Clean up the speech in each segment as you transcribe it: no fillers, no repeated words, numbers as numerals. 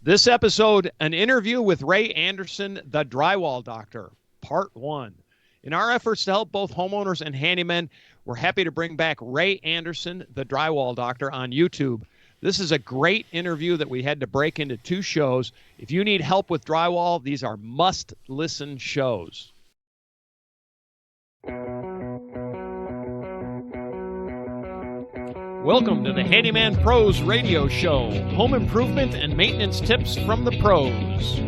This episode, an interview with Ray Anderson, the Drywall Doctor, Part 1. In our efforts to help both homeowners and handymen, we're happy to bring back Ray Anderson, the Drywall Doctor, on YouTube. This is a great interview that we had to break into 2 shows. If you need help with drywall, these are must-listen shows. Welcome to the Handyman Pros Radio Show, home improvement and maintenance tips from the pros.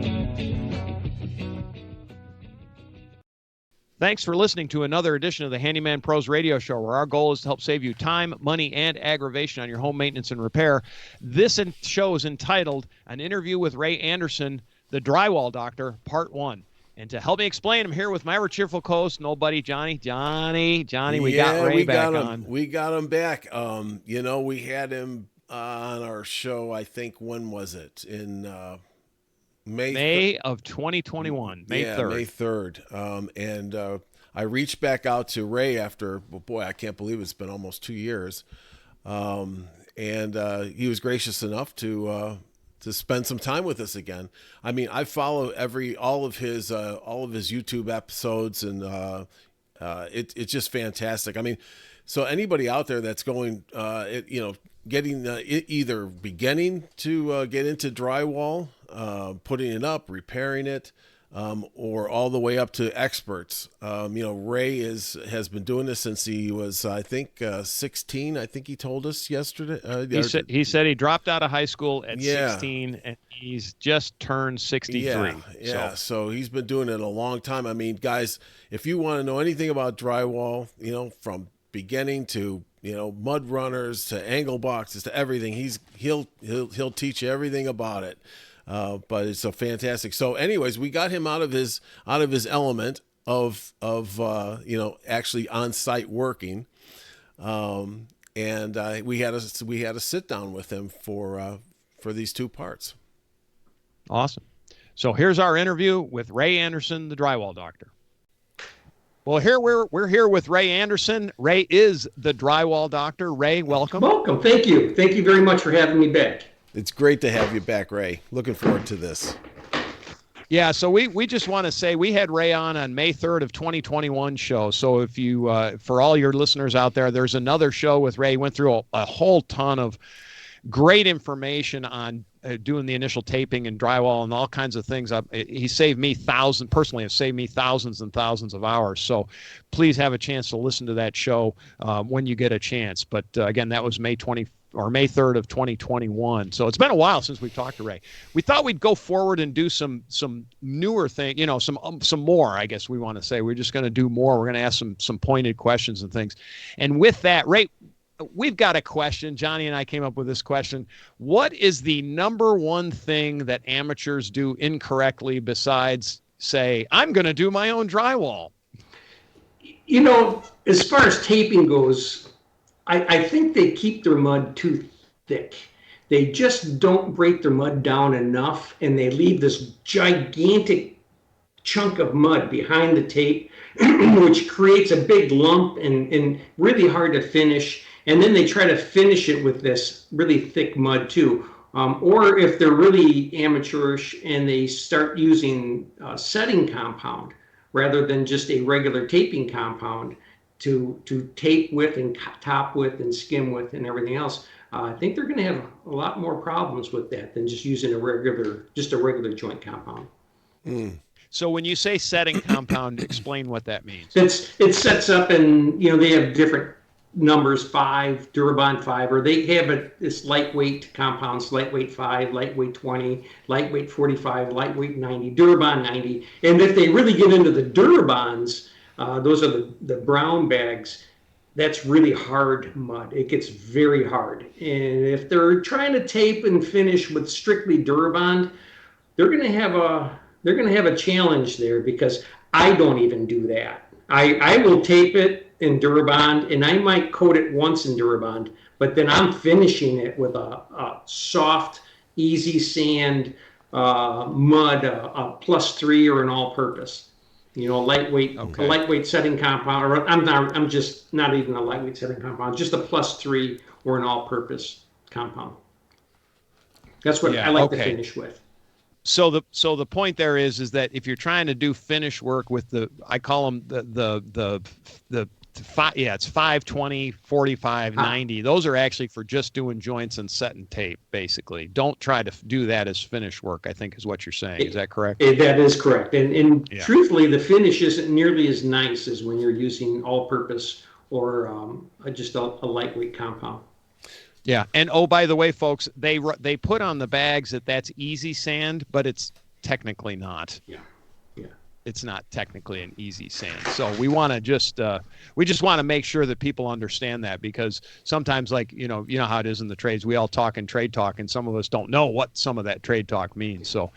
Thanks for listening to another edition of the Handyman Pros Radio Show, where our goal is to help save you time, money, and aggravation on your home maintenance and repair. This show is entitled An Interview with Ray Anderson, the Drywall Doctor, Part 1. And to help me explain, I'm here with my ever-cheerful co-host, old buddy Johnny. Johnny, we got Ray back on. We got him back. We had him on our show, I think, when was it? In May of 2021, May 3rd. May 3rd. And I reached back out to Ray after, I can't believe it's been almost 2 years. And he was gracious enough to spend some time with us again. I mean, I follow all of his YouTube episodes, and it's just fantastic. I mean, so anybody out there that's going, getting either beginning to get into drywall, putting it up, repairing it, or all the way up to experts. Ray has been doing this since he was, I think, 16. I think he told us yesterday. He said he dropped out of high school at 16, and he's just turned 63. Yeah. So he's been doing it a long time. I mean, guys, if you want to know anything about drywall, from beginning to mud runners to angle boxes to everything, he'll teach you everything about it. But it's so fantastic. So anyways, we got him out of his element of actually on site working. And we had a sit down with him for these 2 parts. Awesome. So here's our interview with Ray Anderson, the Drywall Doctor. Well, here we're here with Ray Anderson. Ray is the Drywall Doctor. Ray, welcome. Welcome. Thank you. Thank you very much for having me back. It's great to have you back, Ray. Looking forward to this. Yeah, so we just want to say we had Ray on May 3rd of 2021 show. So if you, for all your listeners out there, there's another show with Ray. He went through a whole ton of great information on doing the initial taping and drywall and all kinds of things. He saved me personally, have saved me thousands and thousands of hours. So please have a chance to listen to that show when you get a chance. But again, that was May 3rd of 2021. So it's been a while since we've talked to Ray. We thought we'd go forward and do some newer thing, some more, I guess we want to say. We're just going to do more. We're going to ask some pointed questions and things. And with that, Ray, we've got a question. Johnny and I came up with this question. What is the number one thing that amateurs do incorrectly besides say, I'm going to do my own drywall? As far as taping goes, I think they keep their mud too thick. They just don't break their mud down enough, and they leave this gigantic chunk of mud behind the tape, which creates a big lump and really hard to finish. And then they try to finish it with this really thick mud too. Or if they're really amateurish and they start using setting compound rather than just a regular taping compound, to tape with and top with and skim with and everything else, I think they're going to have a lot more problems with that than just using a regular joint compound. So when you say setting compound, explain what that means. It sets up, and they have different numbers, 5, Durabond 5, or they have this lightweight compounds, lightweight 5, lightweight 20, lightweight 45, lightweight 90, Durabond 90. And if they really get into the Durabonds, those are the brown bags. That's really hard mud. It gets very hard. And if they're trying to tape and finish with strictly Durabond, they're going to have a challenge there, because I don't even do that. I will tape it in Durabond, and I might coat it once in Durabond, but then I'm finishing it with a soft, easy sand mud, a +3 or an all-purpose. Lightweight, a lightweight setting compound, or I'm just not even a lightweight setting compound, just a +3 or an all-purpose compound. That's what I like to finish with. So the point there is that if you're trying to do finish work with I call them the it's 5, 20, 45, 90. Those are actually for just doing joints and setting tape, basically. Don't try to do that as finish work, I think is what you're saying. Is that correct? That is correct. And truthfully, the finish isn't nearly as nice as when you're using all-purpose or just a lightweight compound. Yeah. And by the way, folks, they put on the bags that's easy sand, but it's technically not. Yeah. It's not technically an easy sand. So we want to just want to make sure that people understand that, because sometimes, like, you know how it is in the trades, we all talk in trade talk and some of us don't know what some of that trade talk means. So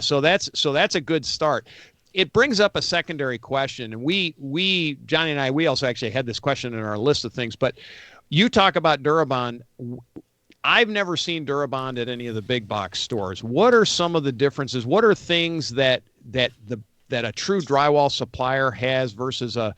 so that's a good start. It brings up a secondary question. And we Johnny and I, we also actually had this question in our list of things, but you talk about Durabond. I've never seen Durabond at any of the big box stores. What are some of the differences? What are things that a true drywall supplier has versus a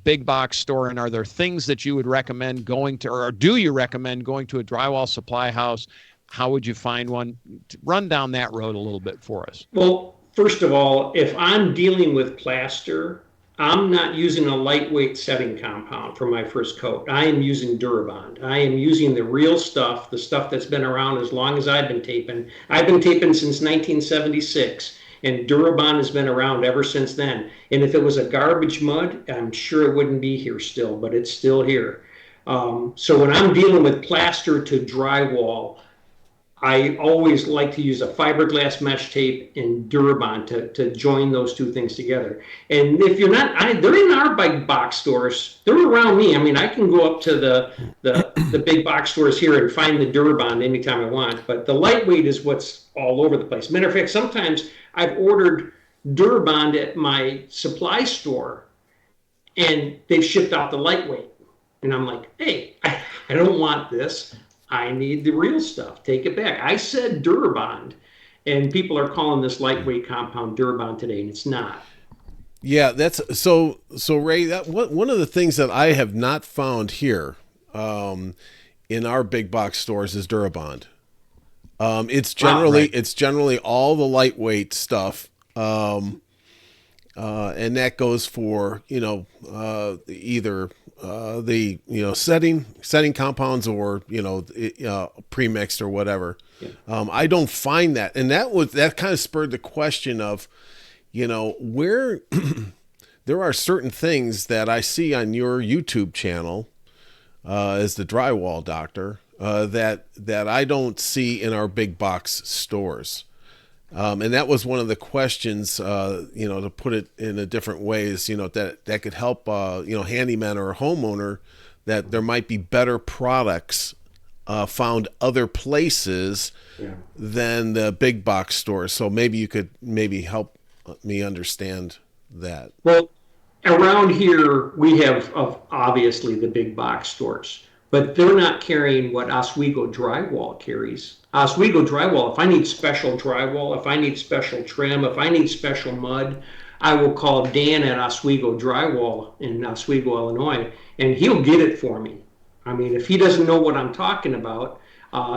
big box store? And are there things that you would recommend going to, or do you recommend going to a drywall supply house? How would you find one? Run down that road a little bit for us. Well, first of all, if I'm dealing with plaster, I'm not using a lightweight setting compound for my first coat. I am using Durabond. I am using the real stuff, the stuff that's been around as long as I've been taping. I've been taping since 1976. And Durabond has been around ever since then. And if it was a garbage mud, I'm sure it wouldn't be here still, but it's still here. So when I'm dealing with plaster to drywall, I always like to use a fiberglass mesh tape and Durabond to join those two things together. And if you're not, they're in our big box stores. They're around me. I mean, I can go up to the big box stores here and find the Durabond anytime I want. But the lightweight is what's all over the place. Matter of fact, sometimes I've ordered Durabond at my supply store and they've shipped out the lightweight. And I'm like, hey, I don't want this. I need the real stuff. Take it back. I said Durabond, and people are calling this lightweight compound Durabond today, and it's not. Yeah, that's so Ray, one of the things that I have not found here in our big box stores is Durabond. It's generally all the lightweight stuff. And that goes for, either the setting compounds or, pre-mixed or whatever. Yeah. I don't find that. And that kind of spurred the question of, where there are certain things that I see on your YouTube channel as the Drywall Doctor that I don't see in our big box stores. And that was one of the questions, to put it in a different ways, that could help, handyman or a homeowner, that there might be better products found other places than the big box stores. So maybe you could help me understand that. Well, around here, we have obviously the big box stores, but they're not carrying what Oswego Drywall carries. Oswego Drywall, if I need special drywall, if I need special trim, if I need special mud, I will call Dan at Oswego Drywall in Oswego, Illinois, and he'll get it for me. I mean, if he doesn't know what I'm talking about,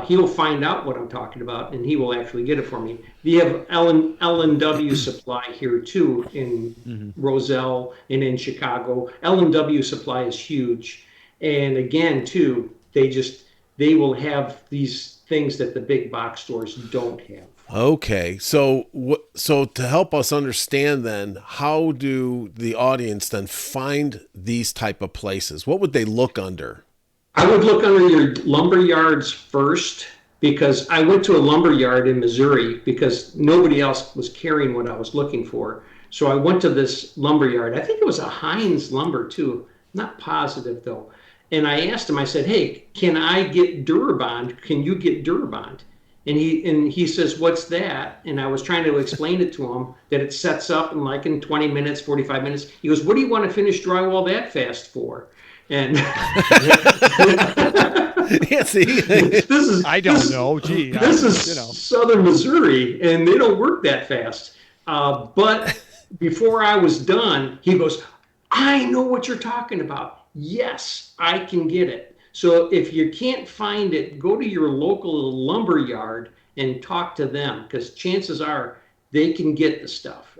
he'll find out what I'm talking about, and he will actually get it for me. We have L&W Supply here, too, in Roselle and in Chicago. L&W Supply is huge. And again, too, they will have these things that the big box stores don't have. Okay, so to help us understand then, how do the audience then find these type of places? What would they look under? I would look under your lumber yards first, because I went to a lumber yard in Missouri because nobody else was carrying what I was looking for. So I went to this lumber yard. I think it was a Heinz lumber too. Not positive though. And I asked him, I said, hey, can I get Durabond? Can you get Durabond? And he says, what's that? And I was trying to explain it to him, that it sets up in 20 minutes, 45 minutes. He goes, what do you want to finish drywall that fast for? And yeah, see, I don't know. Gee, this is Southern Missouri, and they don't work that fast. But before I was done, he goes, I know what you're talking about. Yes, I can get it. So if you can't find it, go to your local lumber yard and talk to them, because chances are they can get the stuff.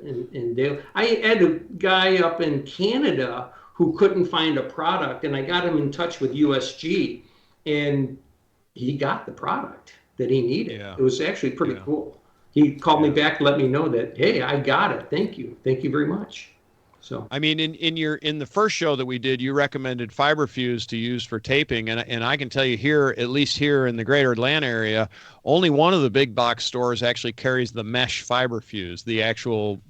I had a guy up in Canada who couldn't find a product, and I got him in touch with USG, and he got the product that he needed. Yeah. It was actually pretty cool. He called me back to let me know that, hey, I got it. Thank you very much. So I mean, in the first show that we did, you recommended fiberfuse to use for taping, and I can tell you here, at least here in the greater Atlanta area, only one of the big box stores actually carries the mesh fiberfuse, the actual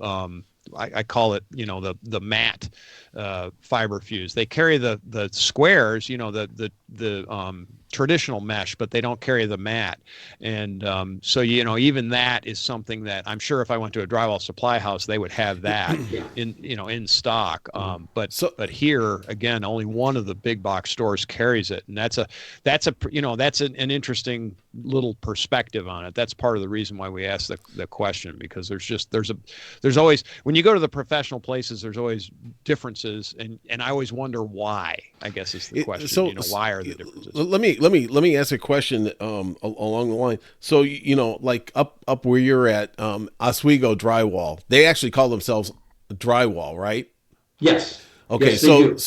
I call it, the matte fiberfuse. They carry the squares, the traditional mesh, but they don't carry the matte. And so even that is something that I'm sure if I went to a drywall supply house, they would have that in stock. But here again, only one of the big box stores carries it, and that's an interesting little perspective on it. That's part of the reason why we asked the question, because there's always, when you go to the professional places, there's always differences, and I always wonder why, I guess is the question. So why are the differences? Let me ask a question along the line. So like up where you're at, Oswego Drywall, they actually call themselves Drywall, right? Yes. Okay, yes,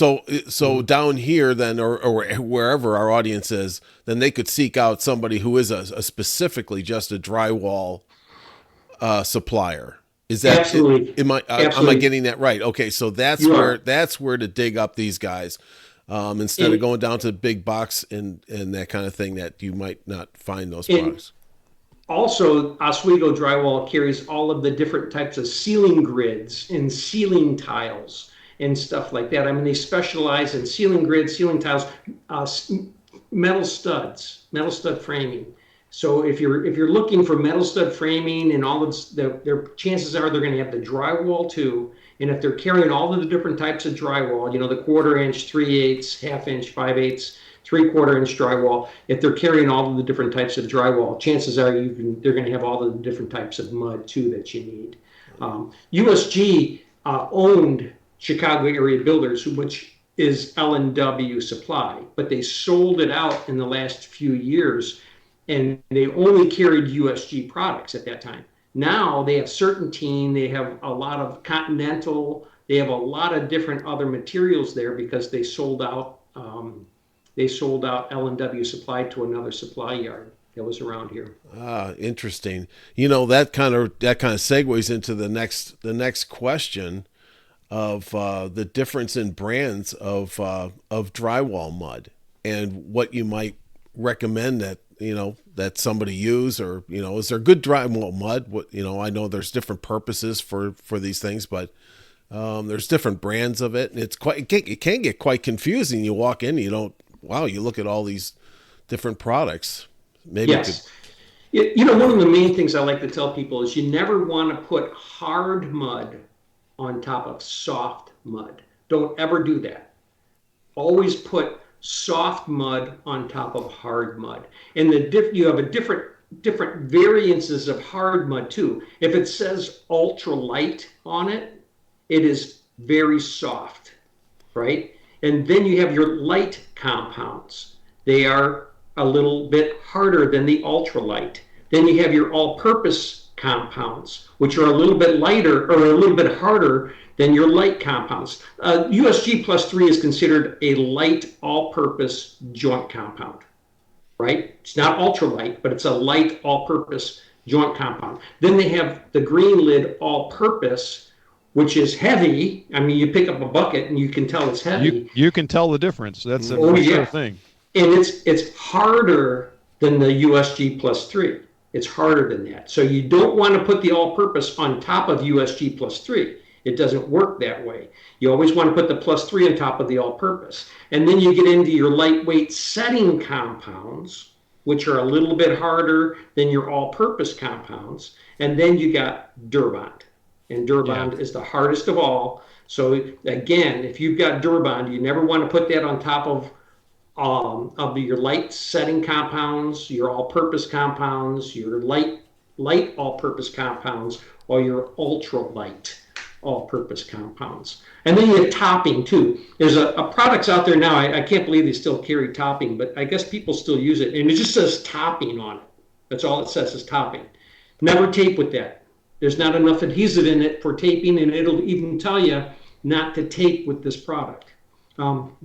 so down here then, or wherever our audience is, then they could seek out somebody who is a specifically just a drywall supplier. Is that absolutely? Am I getting that right? Okay, so that's where to dig up these guys, instead of going down to the big box and that kind of thing that you might not find those products. Also, Oswego Drywall carries all of the different types of ceiling grids and ceiling tiles and stuff like that. I mean, they specialize in ceiling grids, ceiling tiles, metal stud framing. So if you're looking for metal stud framing and all of their chances are they're going to have the drywall too. And if they're carrying all of the different types of drywall, the 1/4 inch, 3/8, 1/2 inch, 5/8, 3/4 inch drywall, if they're carrying all of the different types of drywall, chances are they're going to have all of the different types of mud too that you need. USG owned Chicago area builders, which is L&W Supply, but they sold it out in the last few years, and they only carried USG products at that time. Now they have Serpentine, they have a lot of Continental, they have a lot of different other materials there because they sold out. They sold out L&W Supply to another supply yard that was around here. Interesting. That kind of segues into the next question of the difference in brands of drywall mud and what you might recommend that somebody use, or is there good drywall mud? I know there's different purposes for these things, but there's different brands of it, and it can get quite confusing. You walk in, you look at all these different products. Maybe yes. One of the main things I like to tell people is you never want to put hard mud on top of soft mud. Don't ever do that. Always put soft mud on top of hard mud. And you have a different variances of hard mud too. If it says ultra light on it, it is very soft, right? And then you have your light compounds. They are a little bit harder than the ultralight. Then you have your all-purpose compounds, which are a little bit lighter or a little bit harder than your light compounds. USG +3 is considered a light all-purpose joint compound, right? It's not ultralight, but it's a light all-purpose joint compound. Then they have the green lid all-purpose, which is heavy. I mean, you pick up a bucket and you can tell it's heavy. You can tell the difference. That's a sure thing. And it's harder than the USG +3. It's harder than that. So you don't want to put the all-purpose on top of USG +3. It doesn't work that way. You always want to put the +3 on top of the all-purpose. And then you get into your lightweight setting compounds, which are a little bit harder than your all-purpose compounds. And then you got Durbond. And Durbond is the hardest of all. So again, if you've got Durbond, you never want to put that on top of your light setting compounds, your all-purpose compounds, your light all-purpose compounds, or your ultra light all-purpose compounds. And then you have topping too. There's a products out there now, I can't believe they still carry topping, but I guess people still use it. And it just says topping on it. That's all it says is topping. Never tape with that. There's not enough adhesive in it for taping, and it'll even tell you not to tape with this product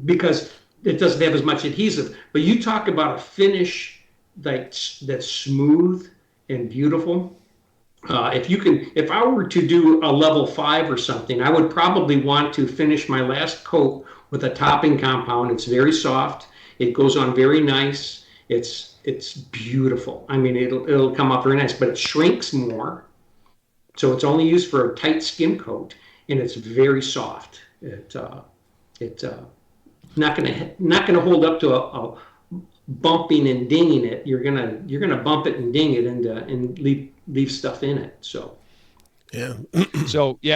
because it doesn't have as much adhesive. But you talk about a finish that's smooth and beautiful. If I were to do a level 5 or something, I would probably want to finish my last coat with a topping compound. It's very soft. It goes on very nice. It's beautiful. I mean, it'll come up very nice, but it shrinks more. So it's only used for a tight skim coat, and it's very soft. It's not gonna hold up to a bumping and dinging it. You're gonna bump it and ding it and leave stuff in it. So yeah.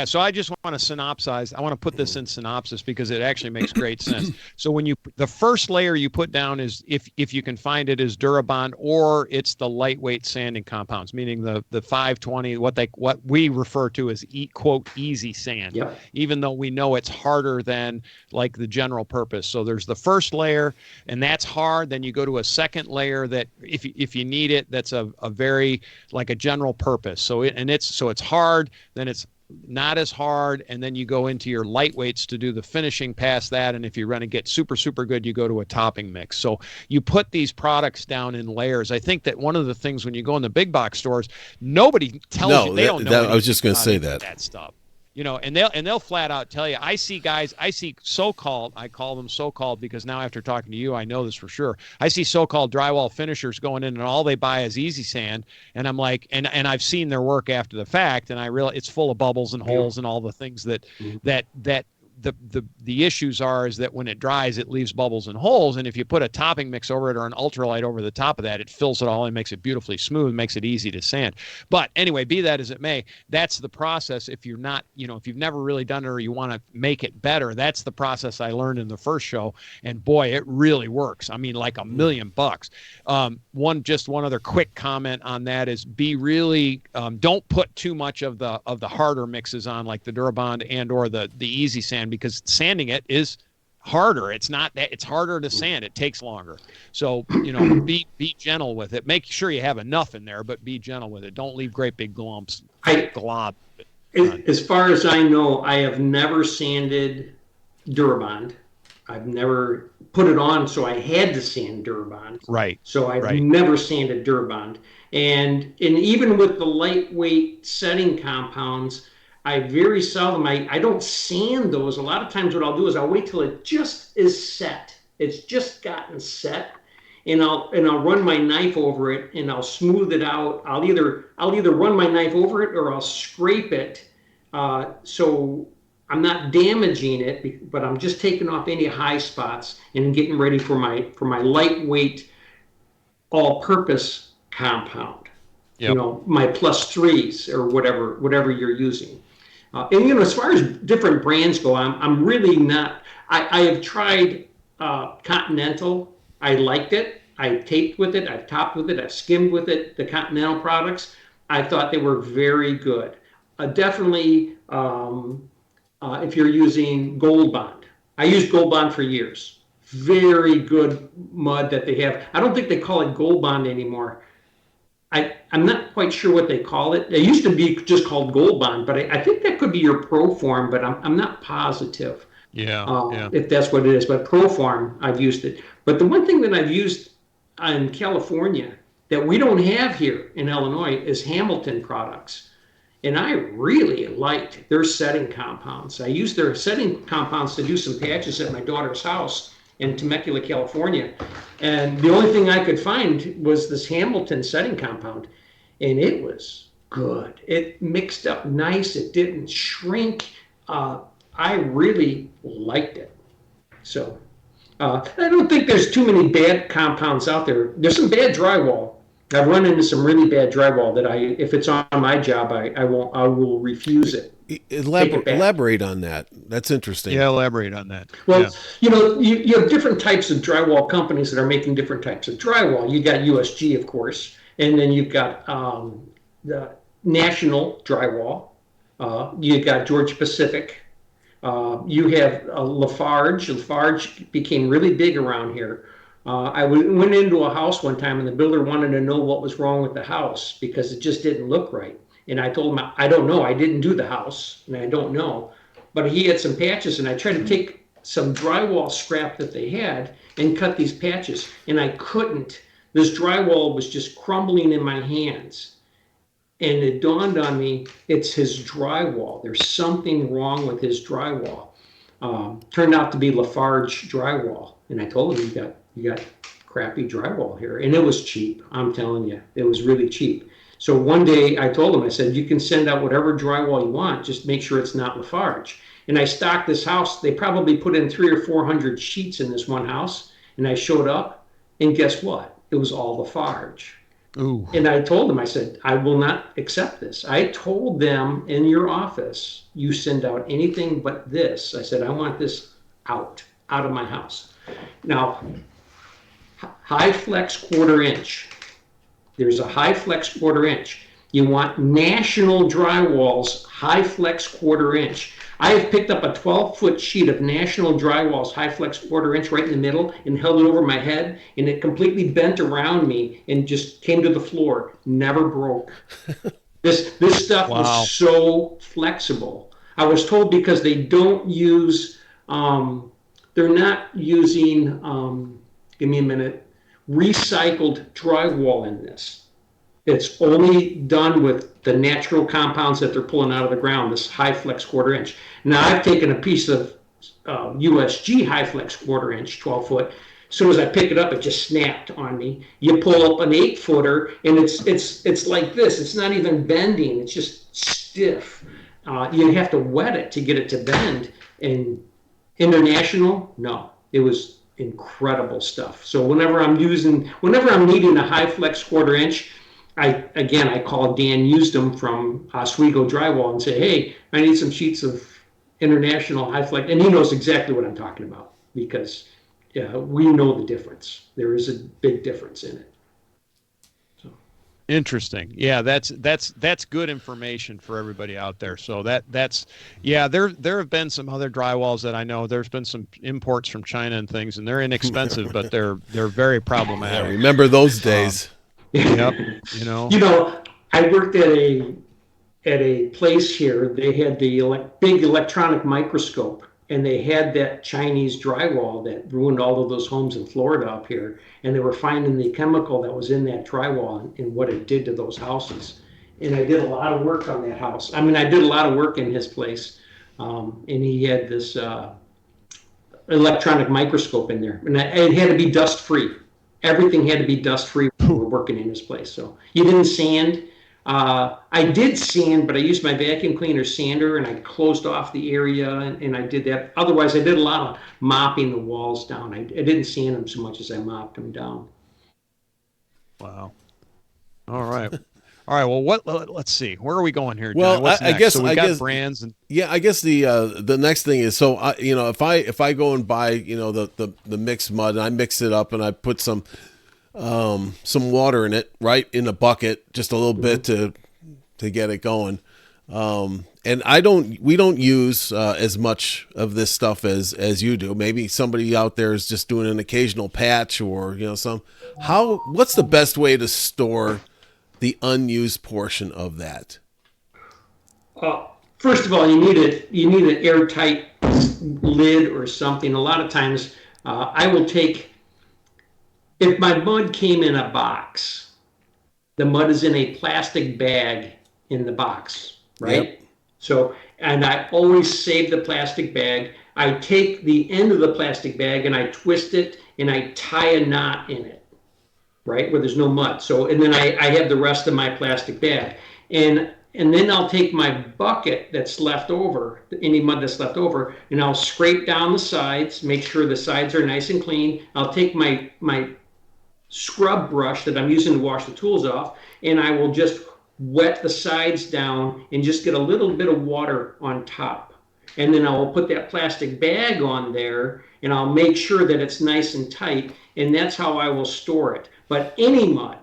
So I just want to synopsize. I want to put this in synopsis because it actually makes great sense. So when the first layer you put down is, if you can find it, is Durabond, or it's the lightweight sanding compounds, meaning the 520, what we refer to as quote easy sand. Yep. Even though we know it's harder than like the general purpose. So there's the first layer, and that's hard. Then you go to a second layer that if you need it, that's a very like a general purpose. So it's hard. Then it's not as hard, and then you go into your lightweights to do the finishing past that. And if you're going to get super good, you go to a topping mix. So you put these products down in layers. I think that one of the things when you go in the big box stores, nobody tells you. They don't know. I was just going to say that stuff. And they'll flat out tell you. I see so-called, I call them so-called because now after talking to you, I know this for sure. I see so-called drywall finishers going in and all they buy is easy sand. And I'm like, and I've seen their work after the fact, and I realize it's full of bubbles and holes and all the things that the issues is that when it dries, it leaves bubbles and holes. And if you put a topping mix over it or an ultralight over the top of that, it fills it all and makes it beautifully smooth, makes it easy to sand. But anyway, be that as it may, that's the process. If you're not, if you've never really done it or you want to make it better, that's the process I learned in the first show. And boy, it really works. I mean, like $1 million. One other quick comment on that is be really, don't put too much of the harder mixes on, like the Durabond and or the easy sand, because sanding it is harder. It's harder to sand. It takes longer. So, be gentle with it. Make sure you have enough in there, but be gentle with it. Don't leave great big globs. As far as I know, I have never sanded Durabond. I've never put it on, so I had to sand Durabond. Right. So I've never sanded Durabond. And even with the lightweight setting compounds, I very seldom, I don't sand those. A lot of times what I'll do is I'll wait till it just is set. It's just gotten set, and I'll run my knife over it and I'll smooth it out. I'll either run my knife over it or I'll scrape it, so I'm not damaging it, but I'm just taking off any high spots and getting ready for my lightweight all-purpose compound. Yep. My +3s or whatever you're using. And as far as different brands go, I'm really not. I have tried Continental. I liked it. I taped with it. I've topped with it. I've skimmed with it. The Continental products, I thought they were very good. Definitely, if you're using Gold Bond, I used Gold Bond for years. Very good mud that they have. I don't think they call it Gold Bond anymore. I'm not quite sure what they call it. It used to be just called Gold Bond, but I think that could be your Pro Form, but I'm not positive. If that's what it is. But Pro Form, I've used it. But the one thing that I've used in California that we don't have here in Illinois is Hamilton products. And I really liked their setting compounds. I used their setting compounds to do some patches at my daughter's house in Temecula, California. And the only thing I could find was this Hamilton setting compound. And it was good. It mixed up nice. It didn't shrink. I really liked it. So I don't think there's too many bad compounds out there. There's some bad drywall. I've run into some really bad drywall that if it's on my job, I will refuse it. Elaborate on that. That's interesting. Yeah, elaborate on that. Well, you have different types of drywall companies that are making different types of drywall. You got USG, of course, and then you've got the National Drywall, You got Georgia Pacific. You have Lafarge. Lafarge became really big around here. I went into a house one time and the builder wanted to know what was wrong with the house because it just didn't look right. And I told him, I don't know. I didn't do the house and I don't know. But he had some patches and I tried to take some drywall scrap that they had and cut these patches. And I couldn't. This drywall was just crumbling in my hands. And it dawned on me, it's his drywall. There's something wrong with his drywall. Turned out to be Lafarge drywall. And I told him, you got crappy drywall here. And it was cheap. I'm telling you, it was really cheap. So one day I told him, I said, you can send out whatever drywall you want, just make sure it's not Lafarge. And I stocked this house. They probably put in 300 or 400 sheets in this one house. And I showed up, and guess what? It was all Lafarge. Ooh. And I told them, I said, I will not accept this. I told them in your office, you send out anything but this. I said, I want this out of my house. Now, high flex 1/4 inch. There's a high flex 1/4 inch. You want National Drywall's high flex 1/4 inch. I have picked up a 12-foot sheet of National Drywall's high flex 1/4 inch right in the middle and held it over my head, and it completely bent around me and just came to the floor. Never broke. This stuff was so flexible. I was told because they don't use, they're not using, give me a minute, recycled drywall in this. It's only done with the natural compounds that they're pulling out of the ground, this high flex 1/4 inch. Now I've taken a piece of USG high flex 1/4 inch, 12 foot. As soon as I pick it up, it just snapped on me. You pull up an 8-footer and it's like this. It's not even bending. It's just stiff. You have to wet it to get it to bend. And International, no, it was incredible stuff. So whenever I'm needing a high flex 1/4 inch, I call Dan Used from Oswego Drywall and say, hey, I need some sheets of International high flex, and he knows exactly what I'm talking about because we know the difference. There is a big difference in it. So. Interesting. Yeah, that's good information for everybody out there. So that's there have been some other drywalls that I know. There's been some imports from China and things, and they're inexpensive, but they're very problematic. Yeah, remember those days. Yep. I worked at a place here. They had the big electronic microscope, and they had that Chinese drywall that ruined all of those homes in Florida up here. And they were finding the chemical that was in that drywall and what it did to those houses. And I did a lot of work on that house. I mean, I did a lot of work in his place, and he had this electronic microscope in there, and it had to be dust free. Everything had to be dust free when we were working in his place. So you didn't sand. I did sand, but I used my vacuum cleaner sander and I closed off the area and I did that. Otherwise, I did a lot of mopping the walls down. I didn't sand them so much as I mopped them down. Wow. All right. All right. Well, let's see. Where are we going here, John? Well, What's I next? guess so we I got guess brands and I guess the next thing is if I go and buy the mixed mud and I mix it up and I put some water in it, right, in a bucket, just a little bit to get it going. And we don't use as much of this stuff as you do. Maybe somebody out there is just doing an occasional patch or what's the best way to store the unused portion of that? First of all, you need an airtight lid or something. A lot of times, I will take. If my mud came in a box, the mud is in a plastic bag in the box, right? Yep. So, and I always save the plastic bag. I take the end of the plastic bag and I twist it and I tie a knot in it, right, where there's no mud. So, and then I have the rest of my plastic bag. And then I'll take my bucket that's left over, any mud that's left over, and I'll scrape down the sides, make sure the sides are nice and clean. I'll take my scrub brush that I'm using to wash the tools off, and I will just wet the sides down and just get a little bit of water on top. And then I'll put that plastic bag on there, and I'll make sure that it's nice and tight, and that's how I will store it. But any mud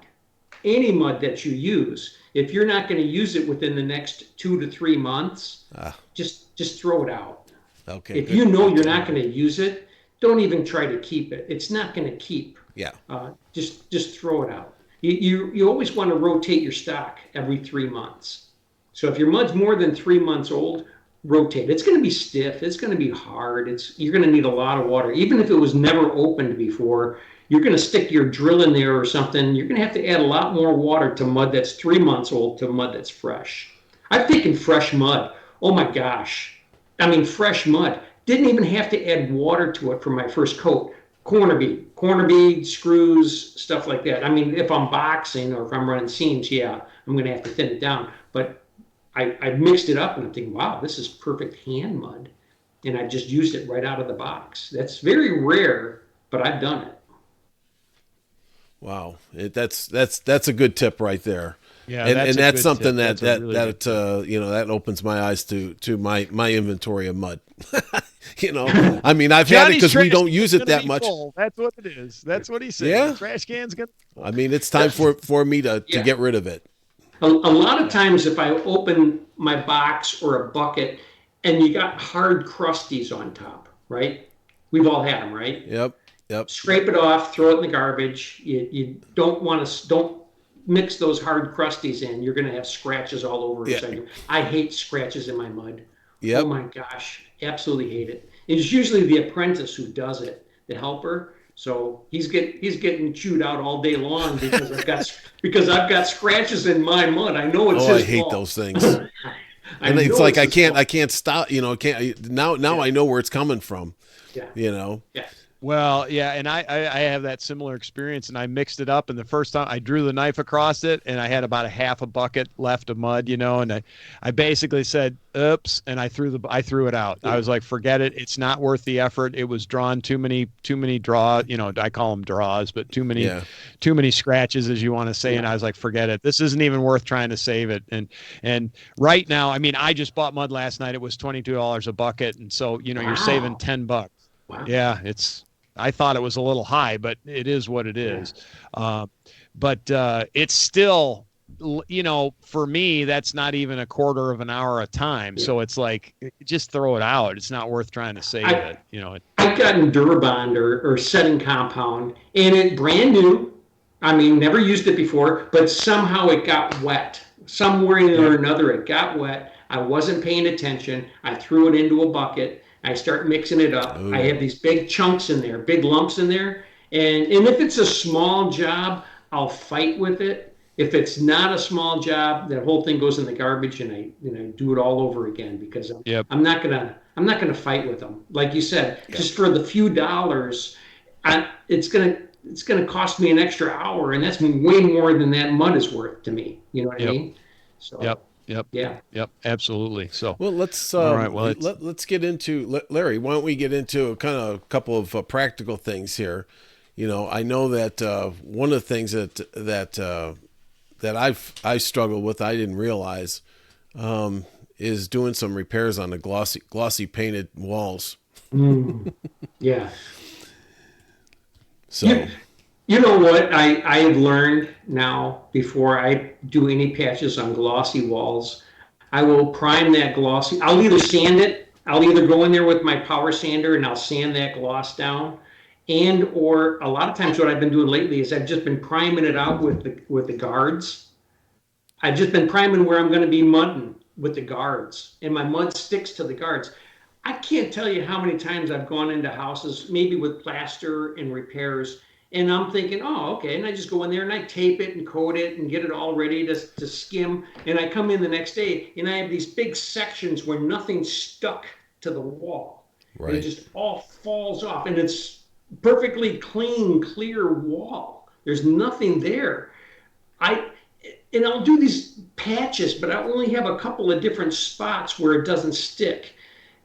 any mud that you use, if you're not going to use it within the next 2 to 3 months, just throw it out. Okay. If you know you're not going to use it, don't even try to keep it. It's not going to keep. Yeah. Just throw it out. You always want to rotate your stock every 3 months. So if your mud's more than 3 months old, rotate. It's going to be stiff. It's going to be hard. You're going to need a lot of water. Even if it was never opened before, you're going to stick your drill in there or something. You're going to have to add a lot more water to mud that's 3 months old to mud that's fresh. I've taken fresh mud. Oh my gosh. I mean, fresh mud. Didn't even have to add water to it for my first coat. Corner bead, screws, stuff like that. I mean, if I'm boxing or if I'm running seams, yeah, I'm going to have to thin it down. But I mixed it up and I'm thinking, wow, this is perfect hand mud. And I just used it right out of the box. That's very rare, but I've done it. Wow. That's a good tip right there. Yeah, and that's something tip. That opens my eyes to my inventory of mud. I mean, I've had it because we don't use it that much. Full. That's what it is. That's what he said. Yeah. The trash can's gonna. I mean, it's time for me to get rid of it. A lot of times, if I open my box or a bucket, and you got hard crusties on top, right? We've all had them, right? Yep. Scrape it off, throw it in the garbage. You don't mix those hard crusties in. You're going to have scratches all over. Yeah. I hate scratches in my mud. Yep. Oh my gosh, absolutely hate it. It's usually the apprentice who does it, the helper. So he's getting chewed out all day long because I've got scratches in my mud. I know it's his fault. I hate those things. And it's like I can't stop. Now I know where it's coming from. Yeah. Yeah. Well, yeah, and I have that similar experience, and I mixed it up, and the first time I drew the knife across it, and I had about a half a bucket left of mud, and I basically said, oops, and I threw it out. Yeah. I was like, forget it. It's not worth the effort. It was drawn too many draws, I call them draws, but too many scratches, as you want to say. Yeah. And I was like, forget it. This isn't even worth trying to save it. And right now, I mean, I just bought mud last night. It was $22 a bucket. And so, you're saving $10. Wow. Yeah, I thought it was a little high, but it is what it is. But it's still, for me, that's not even a quarter of an hour of time. Yeah. So it's like, just throw it out. It's not worth trying to save it. I've gotten Durabond or setting compound, and it brand new. I mean, never used it before, but somehow it got wet. Somewhere or another, it got wet. I wasn't paying attention. I threw it into a bucket. I start mixing it up. Ooh. I have these big chunks in there, big lumps in there. And if it's a small job, I'll fight with it. If it's not a small job, that whole thing goes in the garbage, and I do it all over again because I'm not gonna fight with them. Like you said, just for the few dollars, it's gonna cost me an extra hour, and that's way more than that mud is worth to me. You know what I mean? So. Yep. Yeah. Yep. Absolutely. So, well, let's get into Larry. Why don't we get into kind of a couple of practical things here? I know that one of the things that I struggled with, I didn't realize, is doing some repairs on the glossy painted walls. Yeah. So. You know what I have learned now, before I do any patches on glossy walls, I will prime that glossy. I'll either sand it. I'll either go in there with my power sander and I'll sand that gloss down, or a lot of times what I've been doing lately is I've just been priming it out with the guards. I've just been priming where I'm going to be mudding with the guards, and my mud sticks to the guards. I can't tell you how many times I've gone into houses, maybe with plaster and repairs, and I'm thinking, oh, okay. And I just go in there and I tape it and coat it and get it all ready to skim. And I come in the next day and I have these big sections where nothing's stuck to the wall. Right. And it just all falls off. And it's perfectly clean, clear wall. There's nothing there. And I'll do these patches, but I only have a couple of different spots where it doesn't stick.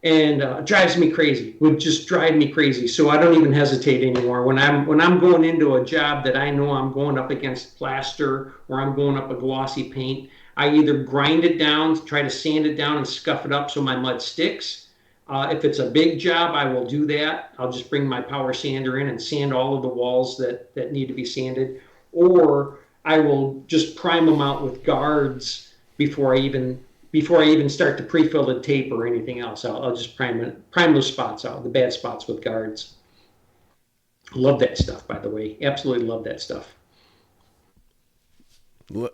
And it drives me crazy. Would just drive me crazy. So I don't even hesitate anymore. When I'm going into a job that I know I'm going up against plaster or I'm going up a glossy paint, I either grind it down, try to sand it down and scuff it up so my mud sticks. If it's a big job, I will do that. I'll just bring my power sander in and sand all of the walls that need to be sanded. Or I will just prime them out with guards before I even start to pre-fill the tape or anything else. I'll just prime those spots out, the bad spots, with guards. Love that stuff, by the way. Absolutely love that stuff.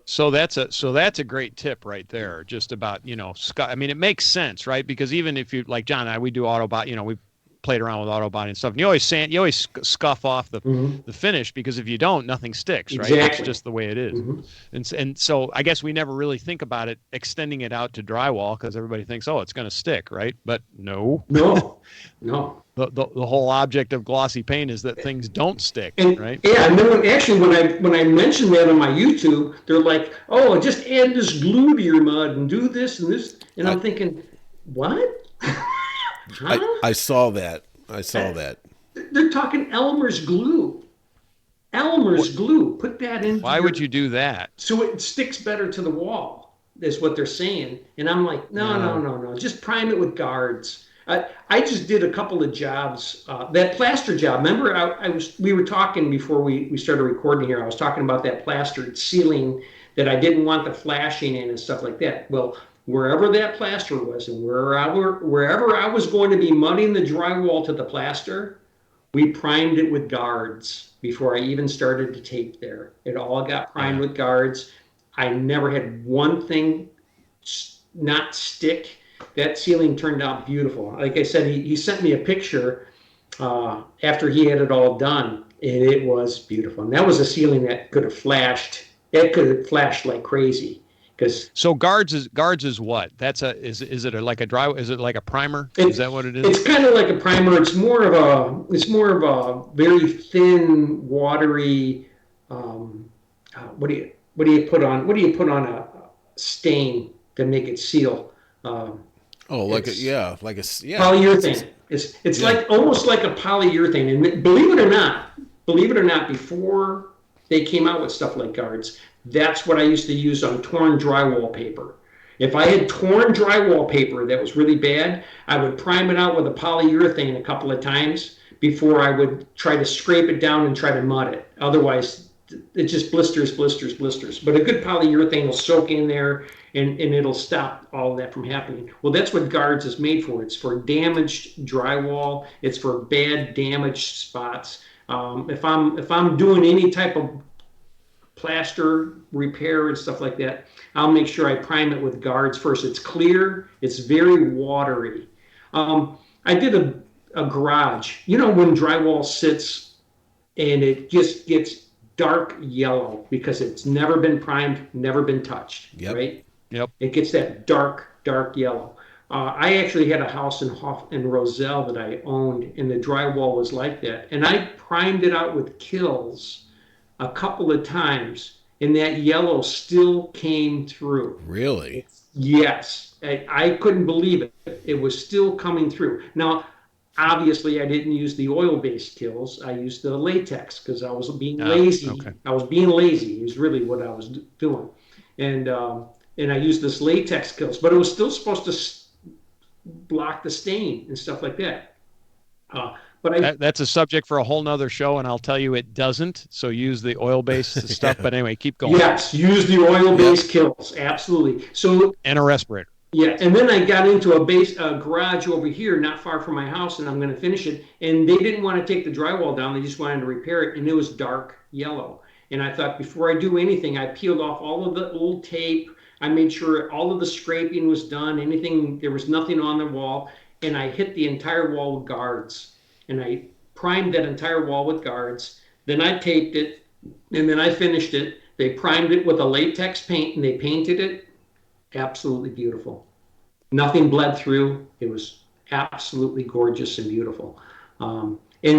So that's a great tip right there. Just about, I mean, it makes sense, right? Because even if you, like John and I, we do auto body, we played around with auto body and stuff. And you always scuff off the finish, because if you don't, nothing sticks, right? Exactly. That's just the way it is. And so I guess we never really think about it extending it out to drywall, because everybody thinks, oh, it's going to stick, right? But no. The whole object of glossy paint is that things don't stick, right? Yeah, and then when I mentioned that on my YouTube, they're like, "Oh, just add this glue to your mud and do this and this," and I'm thinking, "What?" Huh? I saw that. They're talking Elmer's glue. Glue. Put that in. Why would you do that? So it sticks better to the wall, is what they're saying. And I'm like, no. Just prime it with guards. I just did a couple of jobs. That plaster job. Remember, we were talking before we started recording here. I was talking about that plastered ceiling that I didn't want the flashing in and stuff like that. Well, wherever that plaster was, and wherever I was going to be mudding the drywall to the plaster, we primed it with guards before I even started to tape there. It all got primed with guards. I never had one thing not stick. That ceiling turned out beautiful. Like I said, he sent me a picture after he had it all done, and it was beautiful. And that was a ceiling that could have flashed. It could have flashed like crazy. So guards is what? Is it like a primer? Is that what it is? It's kind of like a primer. It's more of a very thin, watery. What do you put on a stain to make it seal? Polyurethane. It's like almost like a polyurethane. And believe it or not, before they came out with stuff like guards, that's what I used to use on torn drywall paper. If I had torn drywall paper that was really bad, I would prime it out with a polyurethane a couple of times before I would try to scrape it down and try to mud it. Otherwise, it just blisters. But a good polyurethane will soak in there and it'll stop all of that from happening. Well, that's what guards is made for. It's for damaged drywall. It's for bad damaged spots. If I'm doing any type of plaster repair and stuff like that, I'll make sure I prime it with guards first. It's clear. It's very watery. I did a garage. You know when drywall sits and it just gets dark yellow because it's never been primed, never been touched, right? Yep. It gets that dark yellow. I actually had a house in Roselle that I owned, and the drywall was like that. And I primed it out with Kills a couple of times, and that yellow still came through. Really? Yes. I couldn't believe it. It was still coming through. Now, obviously, I didn't use the oil-based Kills. I used the latex because I was being lazy. Okay. I was being lazy is really what I was doing. And I used this latex Kills, but it was still supposed to block the stain and stuff like that. But that's a subject for a whole nother show, and I'll tell you it doesn't. So use the oil-based stuff. But anyway, keep going. Yes, use the oil-based Kills, absolutely. And a respirator. Yeah, and then I got into a garage over here, not far from my house, and I'm going to finish it. And they didn't want to take the drywall down; they just wanted to repair it, and it was dark yellow. And I thought, before I do anything, I peeled off all of the old tape. I made sure all of the scraping was done. There was nothing on the wall, and I hit the entire wall with guards. And I primed that entire wall with guards. Then I taped it, and then I finished it. They primed it with a latex paint, and they painted it. Absolutely beautiful. Nothing bled through. It was absolutely gorgeous and beautiful. And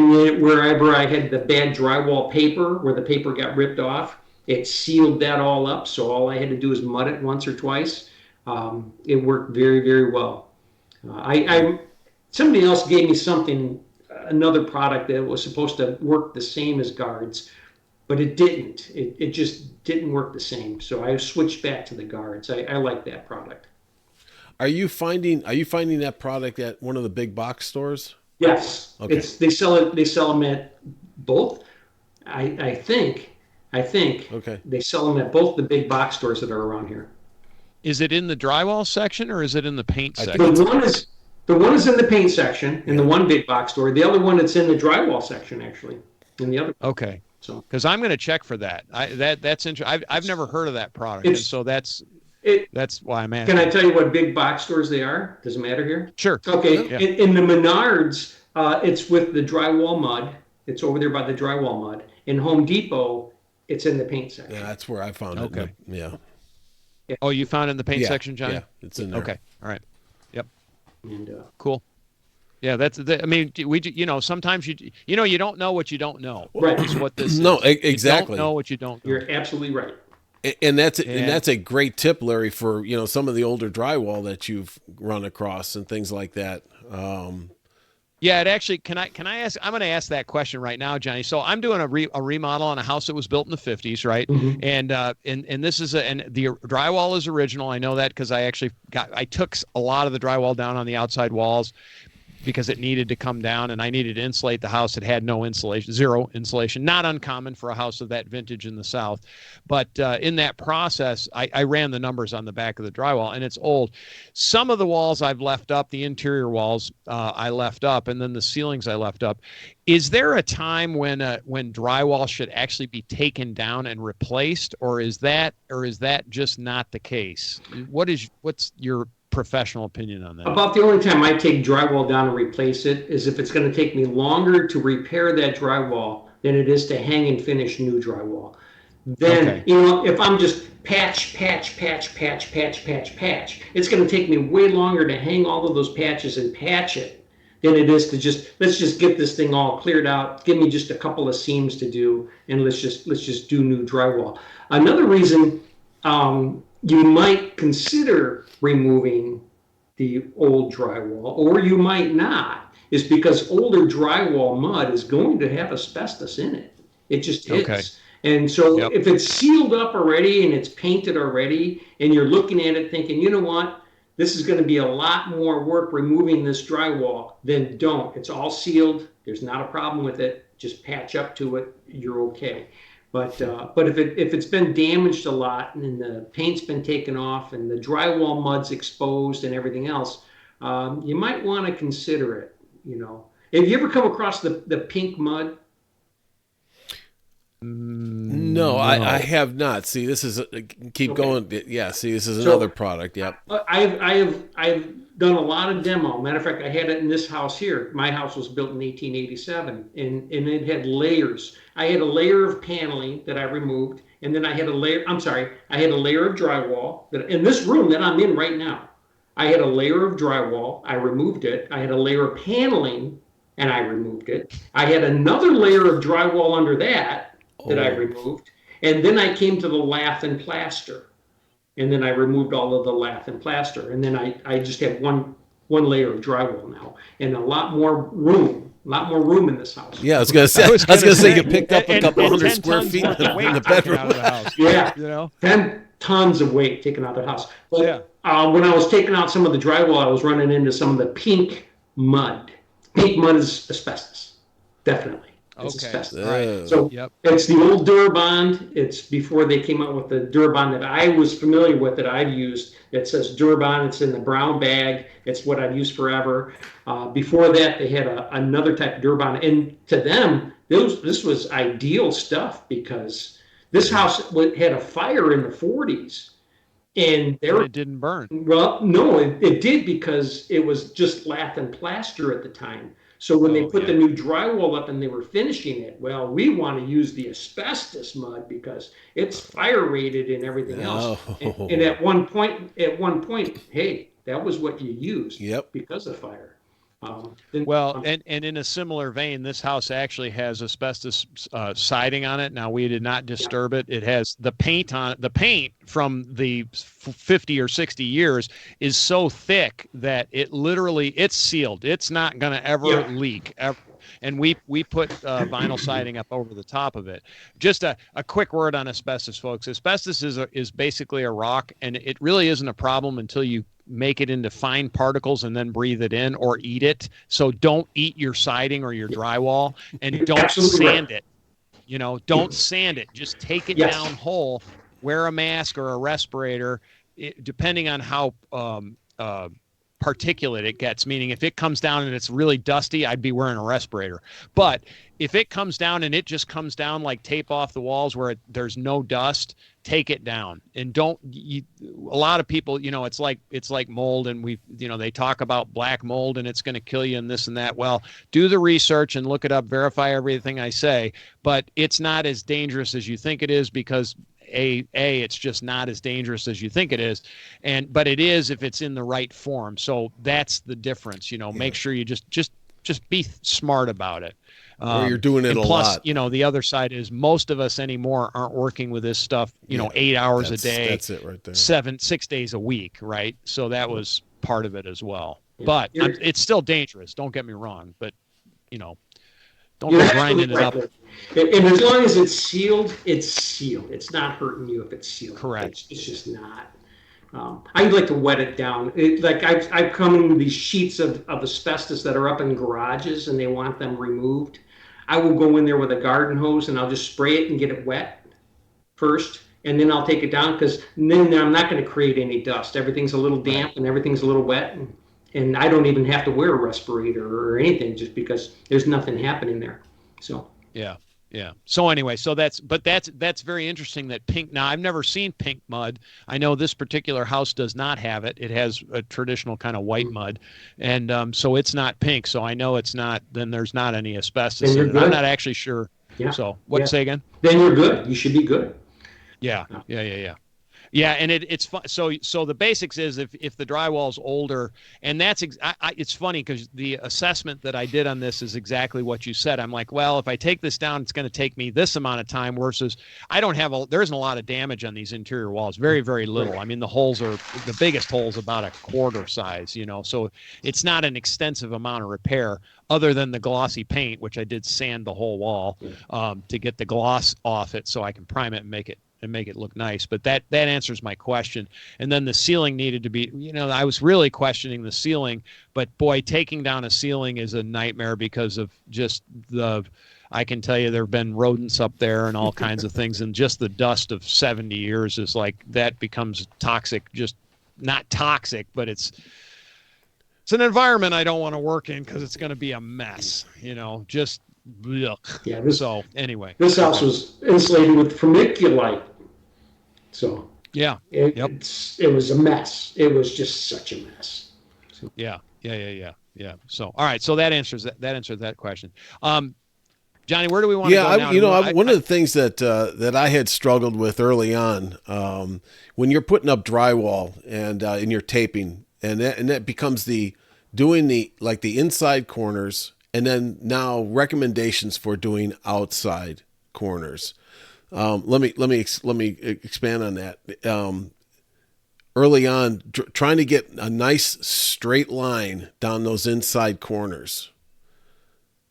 wherever I had the bad drywall paper, where the paper got ripped off, it sealed that all up. So all I had to do was mud it once or twice. It worked very, very well. Somebody else gave me another product that was supposed to work the same as guards, but it didn't. It just didn't work the same. So I switched back to the guards. I like that product. Are you finding that product at one of the big box stores? Yes. Okay. They sell them at both. I think I think. Okay. They sell them at both the big box stores that are around here. Is it in the drywall section or is it in the paint section? The one is in the paint section in the one big box store. The other one, it's in the drywall section, actually, in the other. Okay. So, because I'm going to check for that. That's interesting. I've never heard of that product, and so that's why I'm asking. Can I tell you what big box stores they are? Does it matter here? Sure. Okay. Yeah. In the Menards, it's with the drywall mud. It's over there by the drywall mud. In Home Depot, it's in the paint section. Yeah, that's where I found it. Okay. Yeah. Oh, you found it in the paint section, Johnny? Yeah, it's in there. Okay. All right. Yep. And cool. Yeah, I mean, sometimes you don't know what you don't know. Right. Is what this No, is. exactly. You don't know what you don't know. you're absolutely right. And that's a great tip, Larry, for some of the older drywall that you've run across and things like that. Yeah, it actually. Can I ask? I'm going to ask that question right now, Johnny. So I'm doing a remodel on a house that was built in the 50s, right? Mm-hmm. And this is and the drywall is original. I know that because I took a lot of the drywall down on the outside walls because it needed to come down, and I needed to insulate the house. It had no insulation, zero insulation, not uncommon for a house of that vintage in the South. But in that process, I ran the numbers on the back of the drywall, and it's old. Some of the walls I've left up, the interior walls I left up, and then the ceilings I left up. Is there a time when drywall should actually be taken down and replaced, or is that just not the case? What's your professional opinion on that? About the only time I take drywall down and replace it is if it's going to take me longer to repair that drywall than it is to hang and finish new drywall. Then, if I'm just patch, it's going to take me way longer to hang all of those patches and patch it than it is to let's just get this thing all cleared out. Give me just a couple of seams to do, and let's just do new drywall. Another reason you might consider removing the old drywall, or you might not, is because older drywall mud is going to have asbestos in it. It just is. Okay. And so if it's sealed up already and it's painted already, and you're looking at it thinking, you know what, this is going to be a lot more work removing this drywall, then don't. It's all sealed. There's not a problem with it. Just patch up to it. You're okay. But if it's been damaged a lot and the paint's been taken off and the drywall mud's exposed and everything else, you might want to consider it. Have you ever come across the pink mud? No, I have not. See, this is going. Yeah, see, this is another product. Yep. I've done a lot of demo. Matter of fact, I had it in this house here. My house was built in 1887, and it had layers. I had a layer of paneling that I removed, and then I had a layer of drywall in this room that I'm in right now. I had a layer of drywall. I removed it. I had a layer of paneling, and I removed it. I had another layer of drywall under that I removed. And then I came to the lath and plaster. And then I removed all of the lath and plaster. And then I just have one layer of drywall now, and a lot more room in this house. Yeah, I was gonna say you picked up a couple hundred square feet in the bedroom. Out of the house. Yeah, 10 tons of weight taken out of the house. But when I was taking out some of the drywall, I was running into some of the pink mud. Pink mud is asbestos, definitely. It's asbestos. Right. So it's the old Durabond. It's before they came out with the Durabond that I was familiar with, that I've used. It says Durabond. It's in the brown bag. It's what I've used forever. Before that, they had another type of Durabond. And to them, this was ideal stuff because this house had a fire in the 40s. And it didn't burn. Well, no, it did because it was just lath and plaster at the time. So when they put the new drywall up and they were finishing it, well, we want to use the asbestos mud because it's fire rated and everything else. And at one point, hey, that was what you used because of fire. And in a similar vein, this house actually has asbestos siding on it. Now, we did not disturb it. It has the paint on it. The paint from the 50 or 60 years is so thick that it's sealed. It's not going to ever leak. Ever. And we put vinyl siding up over the top of it. Just a quick word on asbestos, folks. Asbestos is basically a rock, and it really isn't a problem until you make it into fine particles and then breathe it in or eat it. So don't eat your siding or your drywall, and don't sand it. Don't sand it. Just take it down whole. Wear a mask or a respirator, depending on how particulate it gets, meaning if it comes down and it's really dusty, I'd be wearing a respirator. But if it comes down and it just comes down like tape off the walls where there's no dust, take it down. And a lot of people, it's like mold, and they talk about black mold and it's going to kill you and this and that. Well, do the research and look it up, verify everything I say, but it's not as dangerous as you think it is, because it's just not as dangerous as you think it is, but it is if it's in the right form. So that's the difference. Make sure you just be smart about it. Or you're doing it a lot. Plus, the other side is most of us anymore aren't working with this stuff, 8 hours a day. That's it right there. 6 days a week, right? So that was part of it as well. Yeah. But it's still dangerous. Don't get me wrong. But, don't go grinding it up. And as long as it's sealed, it's sealed. It's not hurting you if it's sealed. Correct. It's just not. I'd like to wet it down. I've come in with these sheets of asbestos that are up in garages and they want them removed. I will go in there with a garden hose and I'll just spray it and get it wet first. And then I'll take it down, because then I'm not going to create any dust. Everything's a little damp and everything's a little wet. And I don't even have to wear a respirator or anything, just because there's nothing happening there. So. Yeah. So anyway, that's very interesting that pink. Now, I've never seen pink mud. I know this particular house does not have it. It has a traditional kind of white mud, and so it's not pink. So I know it's not. Then there's not any asbestos in it. I'm not actually sure. Yeah. So say again? Then you're good. You should be good. Yeah. Yeah, and it's fun. So the basics is if the drywall's older, and it's funny because the assessment that I did on this is exactly what you said. I'm like, well, if I take this down, it's going to take me this amount of time, versus there isn't a lot of damage on these interior walls, very, very little. I mean, the biggest hole's about a quarter size, so it's not an extensive amount of repair, other than the glossy paint, which I did sand the whole wall to get the gloss off it so I can prime it and make it look nice. But that answers my question. And then the ceiling needed to be, I was really questioning the ceiling, but boy, taking down a ceiling is a nightmare because of just I can tell you there've been rodents up there and all kinds of things, and just the dust of 70 years is like, that becomes toxic. Just not toxic, but it's an environment I don't want to work in, because it's going to be a mess, just ugh. Yeah. So anyway, this house was insulated with vermiculite. So yeah, it was a mess. It was just such a mess. So. Yeah. So all right, so that answers that question. Johnny, where do we want to go now? One of the things that I had struggled with early on, when you're putting up drywall and you're taping, and that becomes doing the inside corners, and then now recommendations for doing outside corners. Let me expand on that. Early on, trying to get a nice straight line down those inside corners.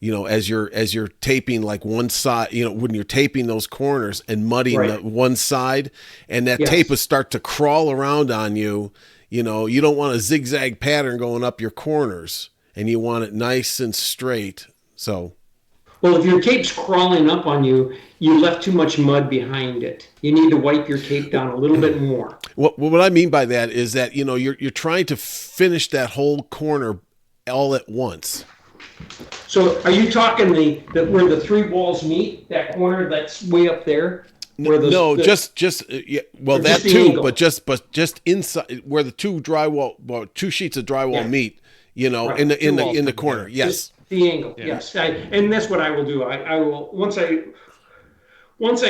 As you're taping like one side, when you're taping those corners and mudding the one side, and that tape will start to crawl around on you. You don't want a zigzag pattern going up your corners, and you want it nice and straight. So. Well, if your tape's crawling up on you, you left too much mud behind it. You need to wipe your tape down a little bit more. What I mean by that is that, you're trying to finish that whole corner all at once. So are you talking where the three walls meet, that corner that's way up there? Well, that too, angle. but just inside where the two sheets of drywall meet, in the corner. Yes. Just the angle. Yeah. Yes. And that's what I will do. I will, once I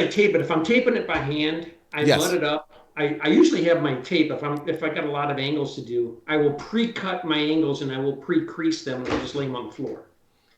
tape it, if I'm taping it by hand, I mud it up. I usually have my tape, if I got a lot of angles to do, I will pre-cut my angles and I will pre-crease them and I'll just lay them on the floor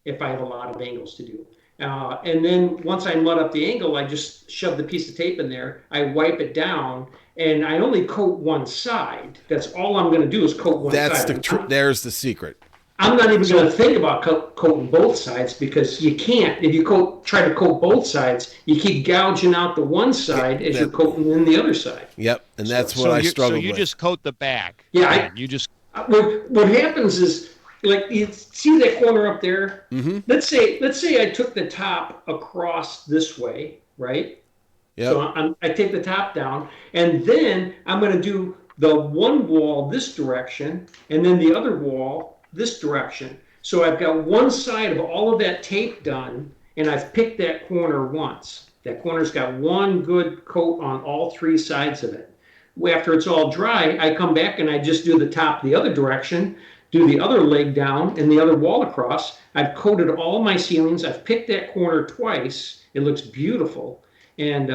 if I have a lot of angles to do. And then once I mud up the angle, I just shove the piece of tape in there, I wipe it down, and I only coat one side. That's all I'm going to do is coat one side. There's the secret. I'm not even going to think about coating both sides, because you can't. If you try to coat both sides, you keep gouging out the one side as you're coating in the other side. Yep, and that's what I struggle with. So you just coat the back. Yeah. You just. What happens is like you see that corner up there? Mm-hmm. Let's say I took the top across this way, right? Yep. So I take the top down, and then I'm going to do the one wall this direction, and then the other wall this direction. So I've got one side of all of that tape done, and I've picked that corner once. That corner's got one good coat on all three sides of it. After it's all dry, I come back and I just do the top the other direction, do the other leg down and the other wall across. I've coated all my ceilings. I've picked that corner twice. It looks beautiful. And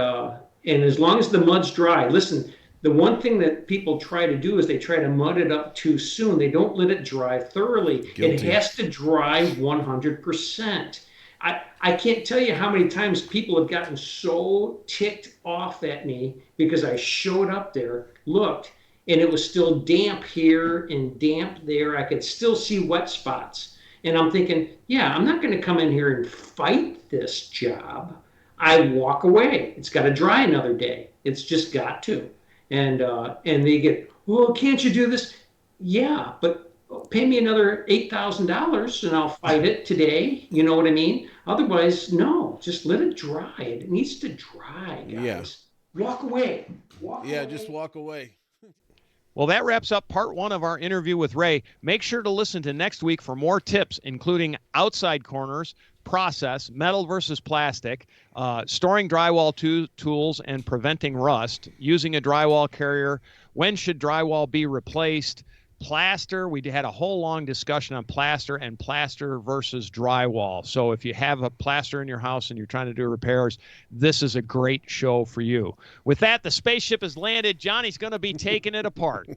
as long as the mud's dry, listen, the one thing that people try to do is they try to mud it up too soon. They don't let it dry thoroughly. Guilty. It has to dry 100%. I can't tell you how many times people have gotten so ticked off at me because I showed up there, looked, and it was still damp here and damp there. I could still see wet spots. And I'm thinking, yeah, I'm not going to come in here and fight this job. I walk away. It's got to dry another day. It's just got to. And they get, well, can't you do this? Yeah, but pay me another $8,000 and I'll fight it today. You know what I mean? Otherwise, no, just let it dry. It needs to dry, guys. Yeah. Walk away. Just walk away. Well, that wraps up part 1 of our interview with Ray. Make sure to listen to next week for more tips, including outside corners, process, metal versus plastic, storing drywall tools and preventing rust, using a drywall carrier, when should drywall be replaced, plaster. We had a whole long discussion on plaster and plaster versus drywall. So if you have a plaster in your house and you're trying to do repairs, this is a great show for you. With that, the spaceship has landed. Johnny's going to be taking it apart.